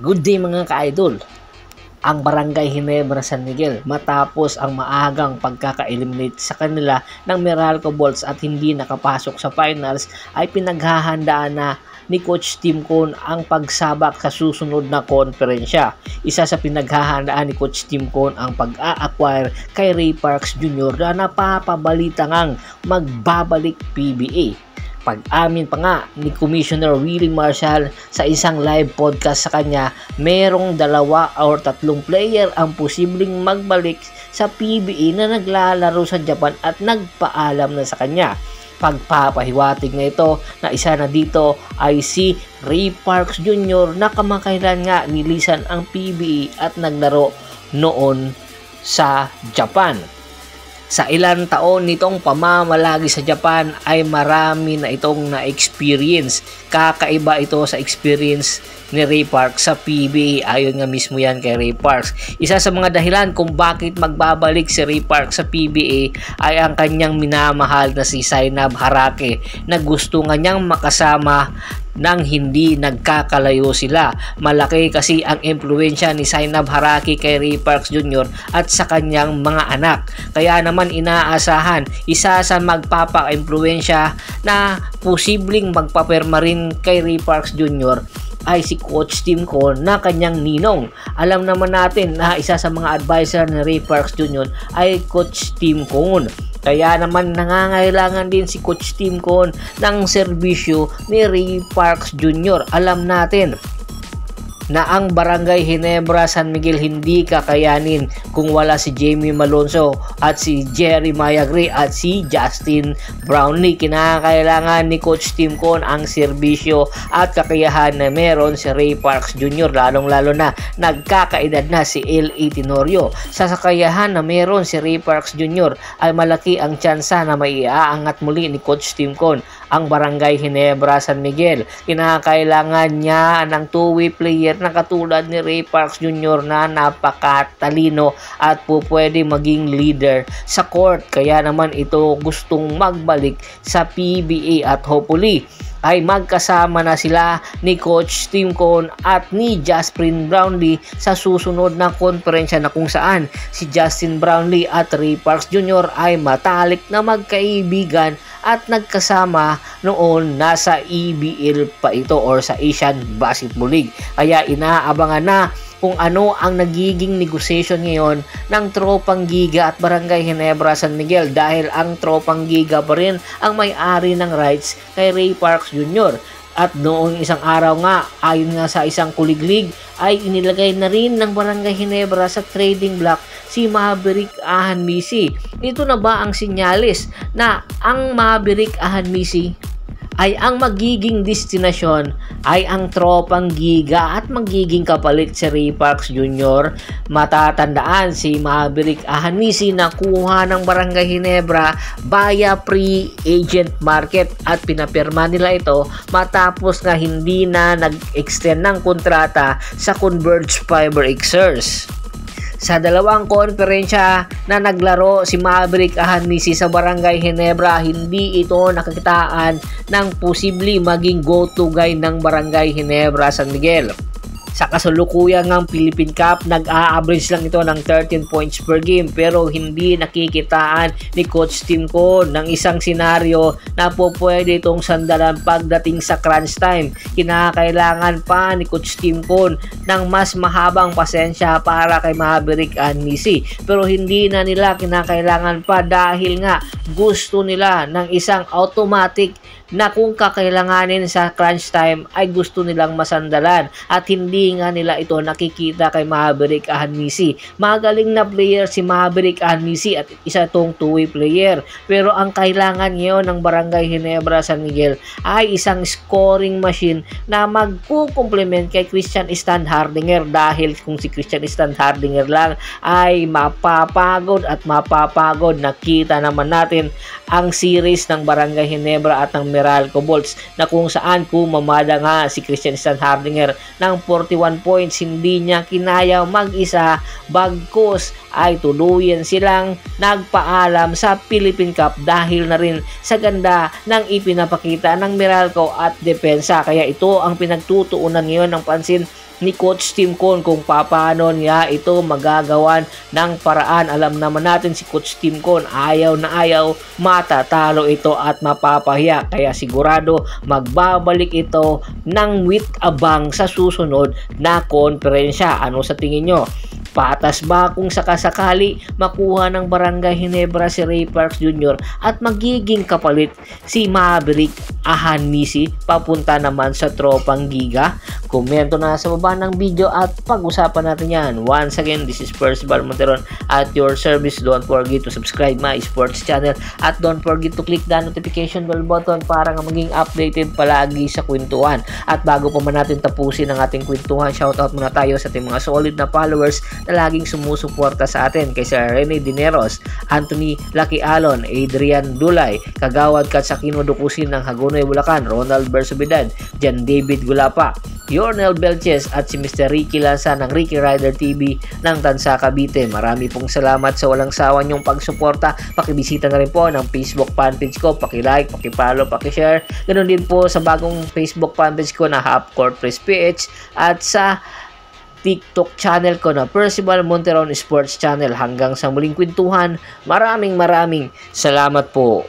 Good day mga ka-idol. Ang Barangay Ginebra San Miguel matapos ang maagang pagkaka-eliminate sa kanila ng Meralco Bolts at hindi nakapasok sa finals ay pinaghahandaan na ni Coach Tim Cone ang pagsabak sa susunod na konferensya. Isa sa pinaghahandaan ni Coach Tim Cone ang pag-a-acquire kay Ray Parks Jr. na napapabalita ngang magbabalik PBA. Pag-amin pa nga ni Commissioner Willie Marshall sa isang live podcast sa kanya, merong 2 or 3 player ang posibleng magbalik sa PBA na naglalaro sa Japan at nagpaalam na sa kanya. Pagpapahiwatig na ito na isa na dito ay si Ray Parks Jr. na kamakailan nga nilisan ang PBA at naglaro noon sa Japan. Sa ilang taon nitong pamamalagi sa Japan ay marami na itong na-experience. Kakaiba ito sa experience ni Ray Parks sa PBA. Ayon nga mismo yan kay Ray Parks. Isa sa mga dahilan kung bakit magbabalik si Ray Parks sa PBA ay ang kanyang minamahal na si Zainab Harake na gusto nga niyang makasama nang hindi nagkakalayo sila. Malaki kasi ang impluwensya ni Zainab Harake kay Ray Parks Jr. at sa kanyang mga anak. Kaya naman inaasahan isa sa magpapa-impluwensya na posibleng magpaperma rin kay Ray Parks Jr. ay si Coach Tim Cone na kanyang ninong. Alam naman natin na isa sa mga advisor ni Ray Parks Jr. ay Coach Tim Cone. Kaya naman nangangailangan din si Coach Tim Cone ng serbisyo ni Ray Parks Jr. Alam natin na ang Barangay Ginebra San Miguel hindi kakayanin kung wala si Jamie Malonzo at si Jeremiah Gray at si Justin Brownlee. Kinakailangan ni Coach Tim Cone ang serbisyo at kakayahan na meron si Ray Parks Jr. lalong-lalo na nagkakaedad na si L.A. Tenorio. Sa kakayahan na meron si Ray Parks Jr. ay malaki ang tsansa na maiaangat muli ni Coach Tim Cone ang Barangay Ginebra San Miguel. Kinakailangan niya ng two-way player na katulad ni Ray Parks Jr. na napakatalino at pwede maging leader sa court. Kaya naman ito gustong magbalik sa PBA at hopefully ay magkasama na sila ni Coach Tim Cone at ni Justin Brownlee sa susunod na konferensya na kung saan si Justin Brownlee at Ray Parks Jr. ay matalik na magkaibigan at nagkasama noon nasa EBL pa ito or sa Asian Basketball League. Kaya inaabangan na kung ano ang nagiging negotiation ngayon ng Tropang Giga at Barangay Ginebra San Miguel dahil ang Tropang Giga pa rin ang may-ari ng rights kay Ray Parks Jr. At noong isang araw nga, ayon nga sa isang kuliglig, ay inilagay na rin ng Barangay Ginebra sa trading block si Maverick Ahanmisi. Ito na ba ang sinyalis na ang Maverick Ahanmisi ay ang magiging destinasyon ay ang Tropang Giga at magiging kapalit si Ray Parks Jr. Matatandaan si Maverick Ahanmisi na kuha ng Barangay Ginebra via pre-agent market at pinapirma nila ito matapos nga hindi na nag-extend ng kontrata sa Converge Fiber Xers. Sa dalawang konferensya na naglaro si Maverick Ahanmisi sa Barangay Ginebra, hindi ito nakakitaan ng posibleng maging go-to guy ng Barangay Ginebra San Miguel. Sa kasalukuyan ng Philippine Cup, nag-a-average lang ito ng 13 points per game pero hindi nakikitaan ni Coach Tim Cone ng isang senaryo na po pwede itong sandalan pagdating sa crunch time. Kinakailangan pa ni Coach Tim Cone ng mas mahabang pasensya para kay Maverick Ahanmisi pero hindi na nila kinakailangan pa dahil nga gusto nila ng isang automatic na kung kakailanganin sa crunch time ay gusto nilang masandalan at hindi nga nila ito nakikita kay Maverick Ahanmisi. Magaling na player si Maverick Ahanmisi at isa tong two-way player pero ang kailangan ngayon ng Barangay Ginebra San Miguel ay isang scoring machine na magkukumplement kay Christian Standhardinger dahil kung si Christian Standhardinger lang ay mapapagod at mapapagod. Nakita naman natin ang series ng Barangay Ginebra at ng Meralco Bolts na kung saan kumamada nga si Christian Standhardinger ng 41 points, hindi niya kinaya mag-isa bagkus ay tuluyan silang nagpaalam sa Philippine Cup dahil na rin sa ganda ng ipinapakita ng Meralco at depensa. Kaya ito ang pinagtutuunan ngayon ng pansin ni Coach Tim Con kung paano niya ito magagawan ng paraan. Alam naman natin si Coach Tim Con, ayaw na ayaw matatalo ito at mapapahiya. Kaya sigurado magbabalik ito ng with abang sa susunod na konferensya. Ano sa tingin nyo? Patas ba kung sakasakali makuha ng Barangay Ginebra si Ray Parks Jr. at magiging kapalit si Maverick Ahanisi papunta naman sa Tropang Giga? Komento na sa baba ng video at pag-usapan natin yan. Once again, this is Percival Monteron at your service. Don't forget to subscribe my sports channel at don't forget to click the notification bell button para nga maging updated palagi sa kwentuhan. At bago pa man natin tapusin ang ating kwentuhan, shoutout muna tayo sa ating mga solid na followers na laging sumusuporta sa atin kay Sir Rene Dineros, Anthony Lucky Alon, Adrian Dulay, Kagawad Katsakino Dukusin ng Hagonoy, Bulacan, Ronald Bersobedad, Jan David Gulapa, Yornel Belches at si Mr. Ricky Lanza ng Ricky Rider TV ng Tansa Cavite. Marami pong salamat sa walang sawa niyong pagsuporta. Pakibisita na rin po ng Facebook fanpage ko, paki-like, paki-follow, paki-share. Ganun din po sa bagong Facebook fanpage ko na Half Court Press PH at sa TikTok channel ko na Percival Monteron Sports Channel. Hanggang sa muling kwentuhan, maraming salamat po.